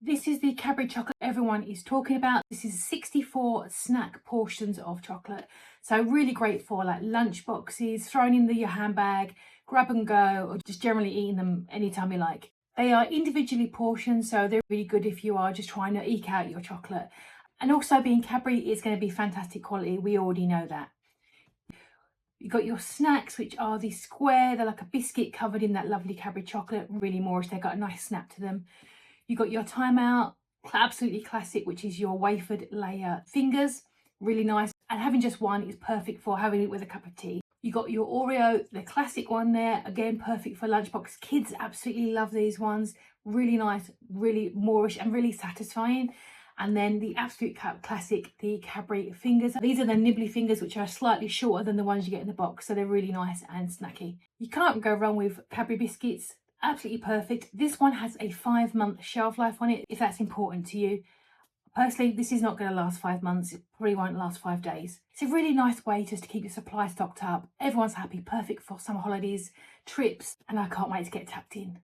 This is the Cadbury chocolate everyone is talking about. This is 64 snack portions of chocolate. So really great for like lunch boxes, thrown in your handbag, grab and go, or just generally eating them anytime you like. They are individually portioned, so they're really good if you are just trying to eke out your chocolate. And also being Cadbury is going to be fantastic quality. We already know that. You've got your snacks, which are the square. They're like a biscuit covered in that lovely Cadbury chocolate, really Moorish. They've got a nice snap to them. You've got your timeout, absolutely classic, which is your wafered layer fingers, really nice. And having just one is perfect for having it with a cup of tea. You got your Oreo, the classic one there, again, perfect for lunchbox. Kids absolutely love these ones. Really nice, really Moorish and really satisfying. And then the absolute classic, the Cadbury fingers. These are the nibbly fingers, which are slightly shorter than the ones you get in the box. So they're really nice and snacky. You can't go wrong with Cadbury biscuits. Absolutely perfect. This one has a 5-month shelf life on it, if that's important to you. Personally, this is not going to last 5 months. It probably won't last 5 days. It's a really nice way just to keep your supply stocked up. Everyone's happy, perfect for summer holidays, trips, and I can't wait to get tapped in.